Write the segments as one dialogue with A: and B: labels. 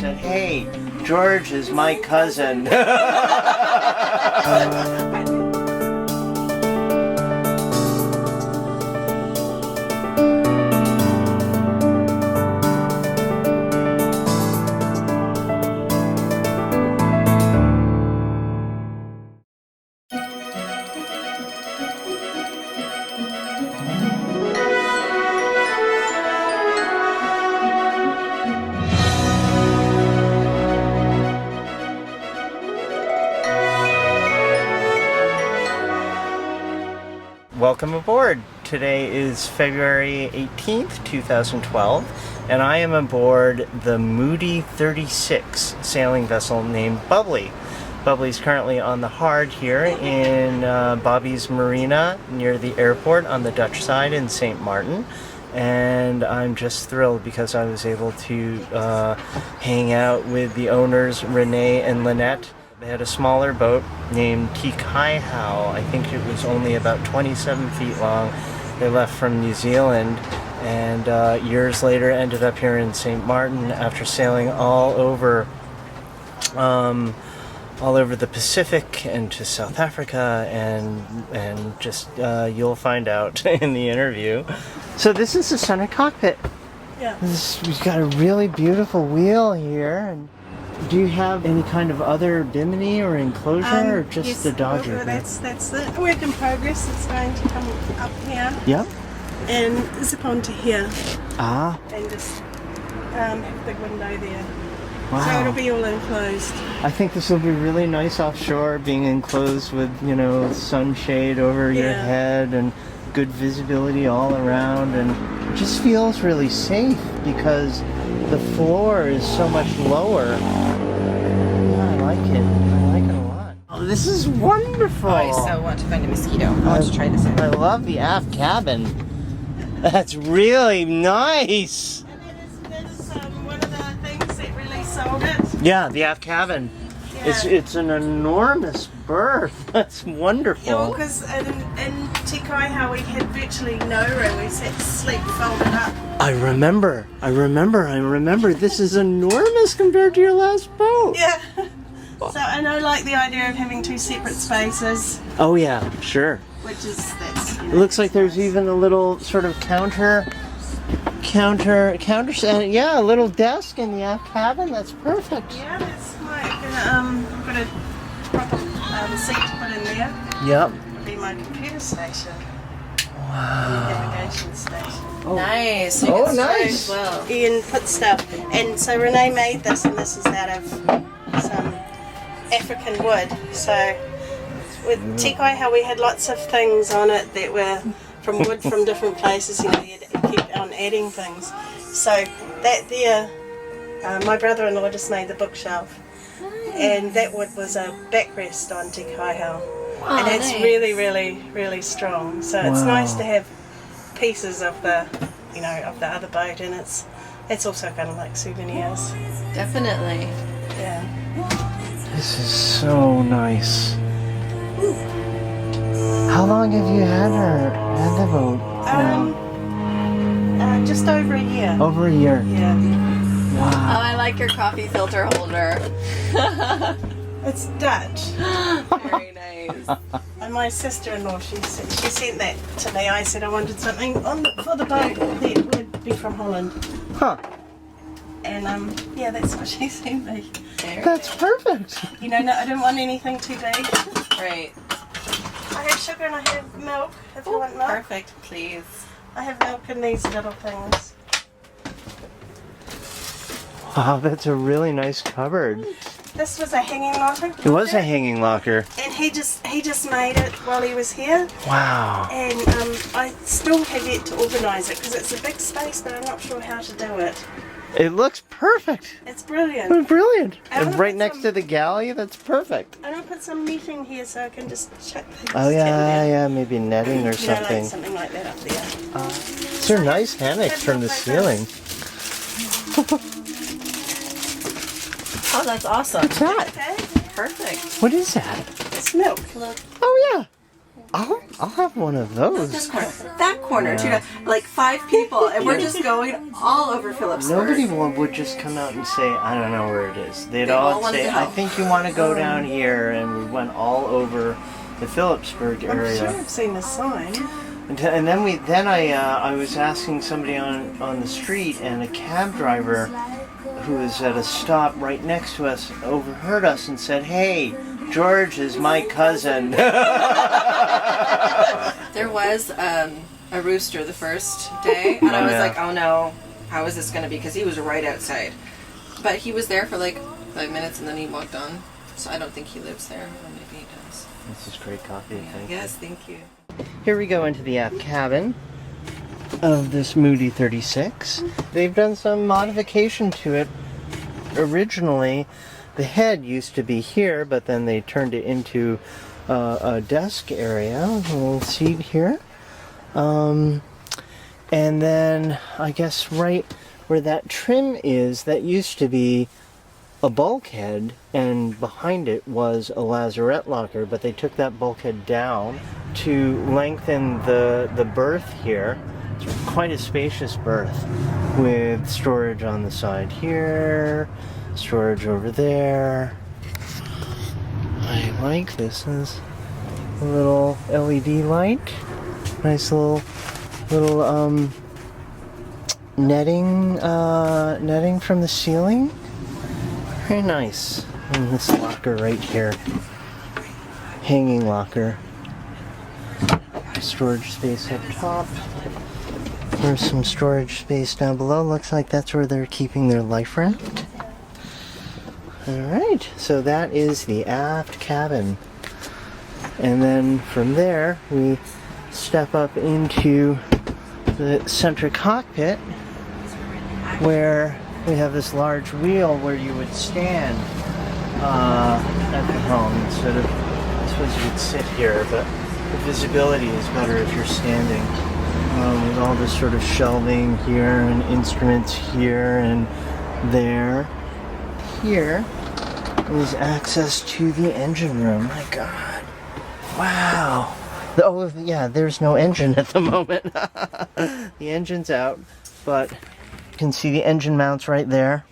A: said, "Hey, George is my cousin." Welcome aboard. Today is February 18th, 2012, and I am aboard the Moody 36 sailing vessel named Bubbly. Bubbly is currently on the Hard here in Bobby's Marina near the airport on the Dutch side in Sint Maarten. And I'm just thrilled because I was able to hang out with the owners, Renee and Lynette. They had a smaller boat named Tekaihau. I think it was only about 27 feet long. They left from New Zealand and years later ended up here in Sint Maarten after sailing all over the Pacific and to South Africa, and just you'll find out in the interview. So this is the center cockpit.
B: Yeah.
A: We've got a really beautiful wheel here. And do you have any kind of other bimini or enclosure, or just
B: yes,
A: the Dodger?
B: That's the work in progress. It's going to come up here.
A: Yep.
B: And zip onto here.
A: Ah.
B: And just have a big window there.
A: Wow.
B: So it'll be all enclosed.
A: I think this will be really nice offshore, being enclosed with, sunshade over your head and good visibility all around, and it just feels really safe because the floor is so much lower. Yeah, I like it. I like it a lot. Oh, this is wonderful.
C: I so want to find a mosquito. I want to try this out.
A: I love the aft cabin. That's really nice.
B: And that is one of the things that really sold it.
A: Yeah, the aft cabin.
B: Yeah.
A: It's an enormous berth. That's wonderful.
B: Yeah, well, because in Tekaihau we had virtually no room. We sat sleep folded up.
A: I remember. This is enormous compared to your last boat.
B: Yeah. So I know, like the idea of having two separate spaces,
A: Oh yeah, sure.
B: which is that's.
A: It looks like there's even a little sort of counter, yeah, a little desk in the aft cabin. That's perfect.
B: Yeah, that's my got a proper seat to put in there.
A: Yep.
B: It'll be my computer station. Wow. Navigation station.
C: Nice.
A: Oh,
C: It's
A: nice.
C: as well.
B: Ian put stuff, and so Renee made this, and this is out of some African wood. So with Tekaihau we had lots of things on it that were from wood from different places. You keep on adding things. So that there, my brother-in-law just made the bookshelf, and that wood was a backrest on Tekaihau, and it's
C: nice.
B: really, really, really strong. So it's nice to have pieces of the, of the other boat, and it's also kind of like souvenirs.
C: Definitely.
B: Yeah.
A: This is so nice. How long have you had the boat?
B: Just over a year.
A: Over a year.
B: Yeah.
C: Oh,
A: Wow.
C: I like your coffee filter holder.
B: It's Dutch.
C: Very nice.
B: And my sister-in-law, she sent that to me. I said I wanted something for the boat that would be from Holland.
A: Huh.
B: And yeah, that's what she sent me.
A: That's perfect.
B: No, I don't want anything too big.
C: Right.
B: I have sugar and I have milk, if you want milk.
C: Perfect, please.
B: I have milk in these little things.
A: Wow, that's a really nice cupboard.
B: This was a hanging locker.
A: It was a hanging locker.
B: And he just made it while he was here.
A: Wow.
B: And I still have yet to organise it because it's a big space, but I'm not sure how to do it.
A: It looks perfect.
B: It's brilliant.
A: Brilliant.
B: I wanna
A: And right
B: put
A: next
B: some-
A: to the galley, that's perfect.
B: I'm gonna put some netting here so I can just chuck things.
A: Oh yeah,
B: down.
A: yeah, maybe netting or
B: You know,
A: something.
B: like something like that up there.
A: These are nice hammocks from the ceiling.
C: Oh, that's awesome.
A: What's that?
B: Okay.
C: Perfect.
A: What is that?
B: It's milk.
C: Look.
A: Oh yeah. I'll have one of those.
C: This corner, that corner,
A: Yeah.
C: like 5 people, and we're just going all over Phillipsburg.
A: Nobody would just come out and say, I don't know where it is. They'd
C: They all
A: all
C: wanted
A: say,
C: to
A: I
C: help.
A: think you want to go down here, and we went all over the Phillipsburg
B: I'm
A: area.
B: sure I've seen the sign.
A: And then I was asking somebody on the street, and a cab driver who was at a stop right next to us overheard us and said, "Hey, George is my cousin."
C: There was a rooster the first day, and I was
A: Yeah.
C: like, oh no, how is this going to be? Because he was right outside. But he was there for like 5 minutes, and then he walked on. So I don't think he lives there, or maybe he does.
A: This is great coffee. Thank you.
C: Yes, thank you.
A: Here we go into the aft cabin of this Moody 36. They've done some modification to it. Originally, the head used to be here, but then they turned it into a desk area, a little seat here. And then I guess right where that trim is, that used to be a bulkhead, and behind it was a lazarette locker, but they took that bulkhead down to lengthen the berth here. It's quite a spacious berth with storage on the side here, storage over there. I like this. There's a little LED light, nice little netting from the ceiling. Very nice. And this locker right here, hanging locker. Storage space up top. There's some storage space down below. Looks like that's where they're keeping their life raft. Alright, so that is the aft cabin. And then from there, we step up into the center cockpit, where we have this large wheel where you would stand at the helm instead of, I suppose you would sit here, but the visibility is better if you're standing. With all this sort of shelving here and instruments here and there. Here is access to the engine room. My God. Wow. Oh, yeah, there's no engine at the moment. The engine's out, but you can see the engine mounts right there.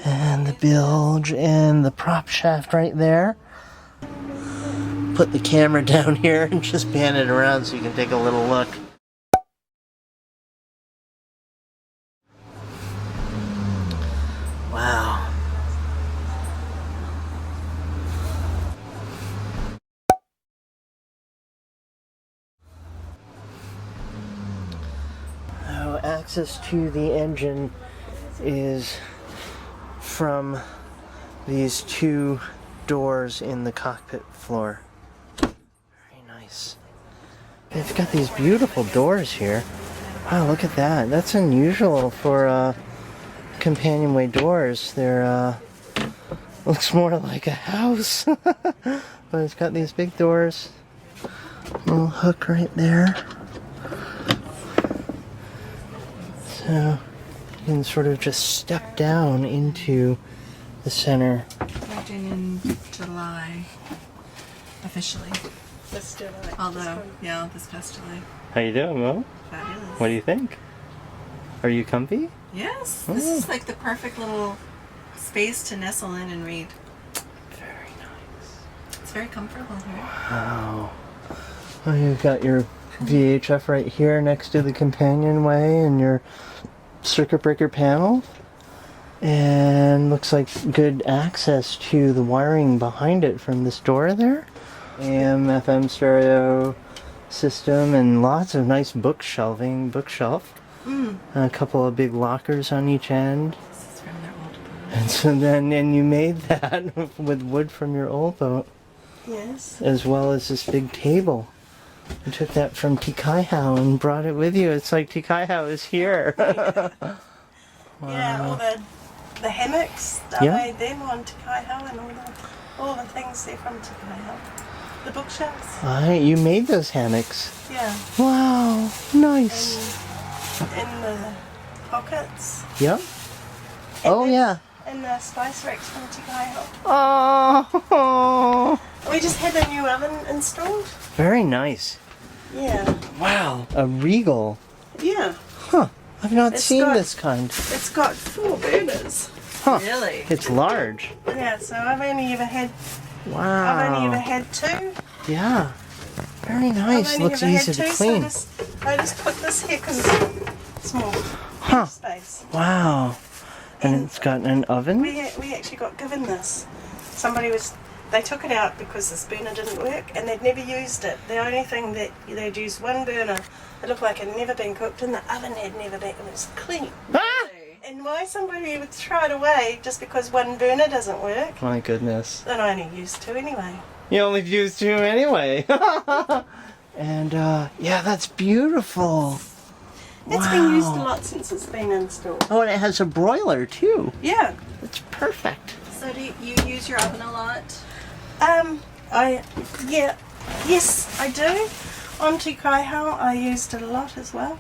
A: And the bilge and the prop shaft right there. Put the camera down here and just pan it around so you can take a little look. Wow. So access to the engine is from these 2 doors in the cockpit floor. Very nice. They've got these beautiful doors here. Wow, look at that. That's unusual for companionway doors. They're looks more like a house. But it's got these big doors. Little hook right there. So you can sort of just step down into the center.
C: Starting in July, officially.
B: This July.
C: Although, yeah, this past July.
A: How you doing, Mo?
C: Fabulous.
A: What do you think? Are you comfy?
C: Yes, this is like the perfect little space to nestle in and read.
A: Very nice.
C: It's very comfortable here.
A: Wow. Well, you've got your VHF right here next to the companionway and your circuit breaker panel. And looks like good access to the wiring behind it from this door there. AM, FM stereo system and lots of nice bookshelf. A couple of big lockers on each end.
C: This is from their old boat.
A: And so then, and you made that with wood from your old boat,
B: Yes.
A: as well as this big table. You took that from Tekaihau and brought it with you. It's like Tekaihau is here.
B: Yeah, all the hammocks, I
A: Yeah.
B: made them on Tekaihau, and all the things there from Tekaihau. The bookshelves.
A: You made those hammocks.
B: Yeah.
A: Wow, nice.
B: In the pockets.
A: Yep. Oh yeah.
B: And the spice racks from Tekaihau.
A: Oh,
B: We just had a new oven installed.
A: Very nice.
B: Yeah.
A: Wow, a Regal.
B: Yeah.
A: Huh. I've not
B: It's
A: seen
B: got-
A: this kind.
B: It's got 4 burners.
A: Huh.
C: Really?
A: It's large.
B: Yeah, so I've only ever had
A: Wow.
B: 2.
A: Yeah. Very
B: I've
A: nice.
B: only
A: Looks
B: ever
A: easy
B: had 2,
A: to clean.
B: So I just put this here because it's more
A: Huh.
B: space.
A: Wow. And it's got an oven?
B: We actually got given this. They took it out because this burner didn't work and they'd never used it. The only thing that they'd used one burner, it looked like it had never been cooked and the oven had never been, it was clean.
A: Ah!
B: And why somebody would throw it away just because one burner doesn't work?
A: My goodness.
B: And I only used 2 anyway.
A: You only used 2 anyway. And, yeah, that's beautiful.
B: It's been used a lot since it's been installed.
A: Oh, and it has a broiler, too.
B: Yeah.
A: It's perfect.
C: So do you use your oven a lot?
B: Yes, I do. On Tekaihau, I used it a lot as well.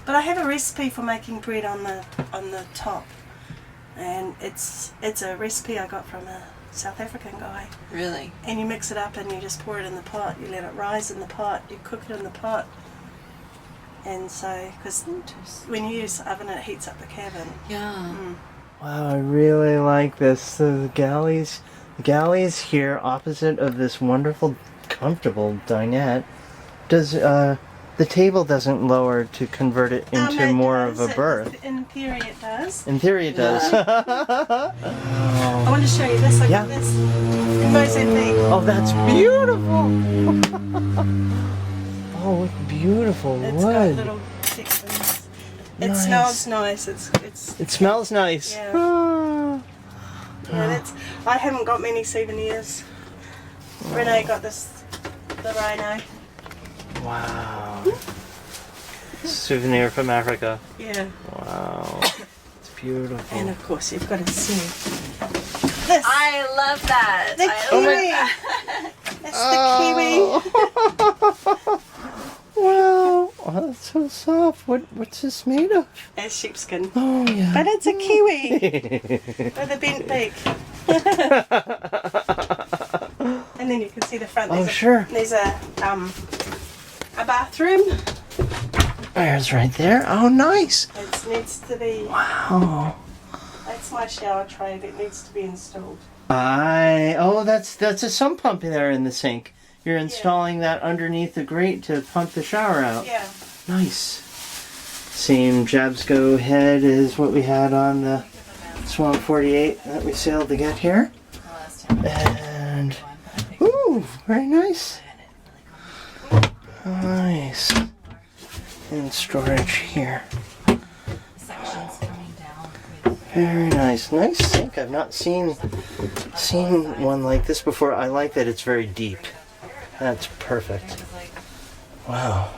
B: But I have a recipe for making bread on the top, and it's a recipe I got from a South African guy.
C: Really?
B: And you mix it up and you just pour it in the pot. You let it rise in the pot. You cook it in the pot. And so, because when you use the oven, it heats up the cabin.
C: Yeah.
A: Wow, I really like this. So the galleys here opposite of this wonderful, comfortable dinette. Does the table doesn't lower to convert it into
B: It
A: more
B: does.
A: of a berth?
B: In theory, it does.
A: In theory, it does.
B: I want to show you this. Look
A: Yeah.
B: at this. In Mozambique.
A: Oh, that's beautiful. Oh, what beautiful
B: It's got
A: wood.
B: little sections. It
A: Nice.
B: smells nice. It's
A: It smells nice.
B: Yeah.
A: Ah.
B: that's. I haven't got many souvenirs. Renee got the rhino.
A: Wow. Souvenir from Africa.
B: Yeah.
A: Wow. It's beautiful.
B: And of course, you've got to see this.
C: I love that.
B: The kiwi. That's the kiwi.
A: Wow. Oh, that's so soft. What's this made of?
B: It's sheepskin.
A: Oh, yeah.
B: But it's a kiwi with a bent beak. And then you can see the front.
A: Oh, sure.
B: There's a bathroom.
A: There's right there. Oh, nice.
B: It needs to be.
A: Wow.
B: That's my shower tray that needs to be installed.
A: That's a sump pump there in the sink. You're installing that underneath the grate to pump the shower out.
B: Yeah.
A: Nice. Same Jabsco head as what we had on the Swamp 48 that we sailed to get here. And, ooh, very nice. Nice. And storage here. Very nice. Nice sink. I've not seen one like this before. I like that it's very deep. That's perfect. Wow.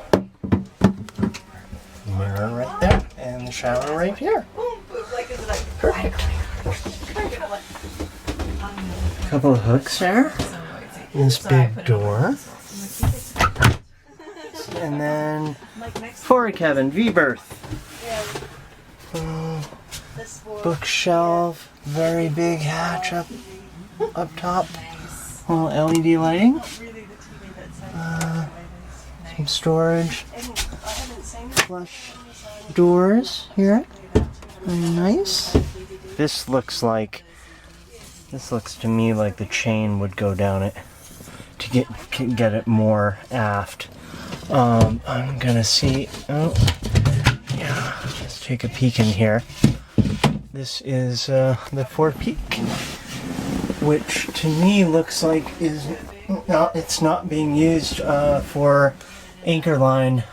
A: Mirror right there. And the shower right here. Perfect. Couple of hooks there. This big door. And then forward cabin, V-berth. Bookshelf, very big hatch up top. Little LED lighting. Some storage. Flush doors here. Very nice. This looks to me like the chain would go down it to get it more aft. I'm gonna see. Oh, yeah. Let's take a peek in here. This is the forepeak, which to me looks like it's not being used for anchor line.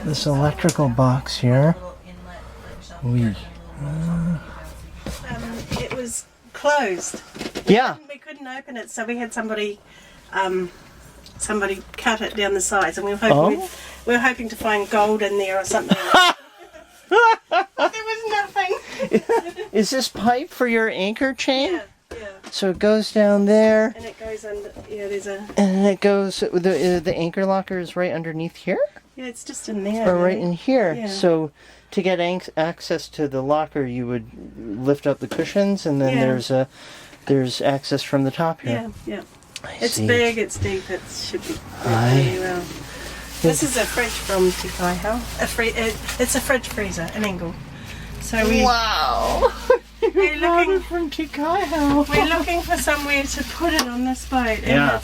A: This electrical box here.
B: It was closed.
A: Yeah.
B: We couldn't open it, so we had somebody cut it down the sides, and we were hoping to find gold in there or something. But there was nothing.
A: Is this pipe for your anchor chain?
B: Yeah.
A: So it goes down there.
B: And it goes under. Yeah, there's a.
A: And it goes. The anchor locker is right underneath here,
B: Yeah, it's just in there.
A: or right in here.
B: Yeah.
A: So to get access to the locker, you would lift up the cushions, and then
B: Yeah.
A: there's a there's access from the top
B: Yeah,
A: here.
B: yeah.
A: I
B: It's
A: see.
B: big, it's deep, it should be
A: Aye.
B: really well. This is a fridge from Tekaihau. It's a fridge freezer, an angle. So
A: Wow!
B: we're looking
A: from Tekaihau.
B: we're looking for somewhere to put it on this boat. And
A: Yeah.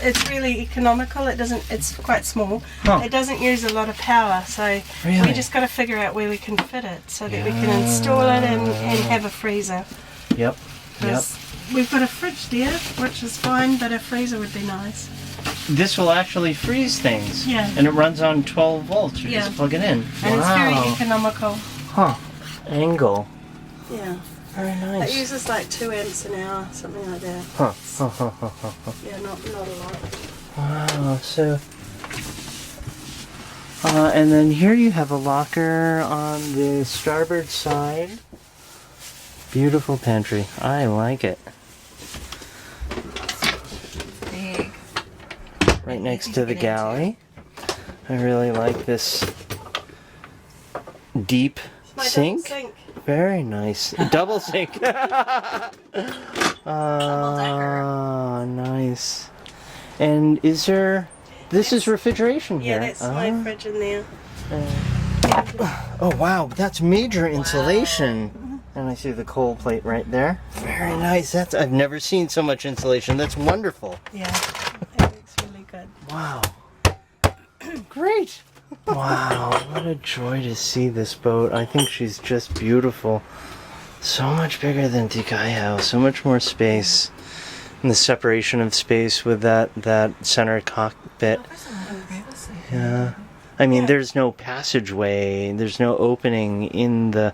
B: it's really economical. It's quite small.
A: Huh.
B: It doesn't use a lot of power, so
A: Really?
B: we just got to figure out where we can fit it so that we can install it and have a freezer.
A: Yep. Yep.
B: 'Cause we've got a fridge there, which is fine, but a freezer would be nice.
A: This will actually freeze things.
B: Yeah.
A: And it runs on 12 volts. You
B: Yeah.
A: just plug it in.
B: And it's very
A: Wow.
B: economical.
A: Huh. Angle.
B: Yeah.
A: Very
B: It
A: nice.
B: uses like 2 amps an hour, something like that.
A: Huh. Huh, huh, huh, huh, huh.
B: Yeah, not a lot.
A: Wow. So. And then here you have a locker on the starboard side. Beautiful pantry. I like it.
C: Big.
A: Right next to the galley. I really like this deep
B: My double
A: sink.
B: sink.
A: Very nice. Double sink. Nice. And is there... This is refrigeration
B: Yeah,
A: here.
B: that's my fridge in there.
A: Oh, wow. That's major insulation. And I see the cold plate right there. Very nice. I've never seen so much insulation. That's wonderful.
B: Yeah, it looks really good.
A: Wow. Great. Wow, what a joy to see this boat. I think she's just beautiful. So much bigger than Tekaihau, so much more space. And the separation of space with that center cockpit. Yeah. I mean, there's no passageway, there's no opening in the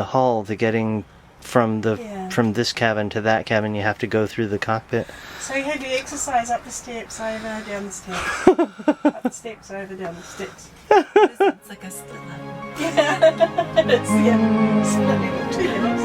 A: hull to getting from this cabin to that cabin. You have to go through the cockpit.
B: So you have your exercise up the steps, over, down the steps. Up the steps, over, down the steps.
C: It's like a split level.
B: Yeah, it's split level 2 levels.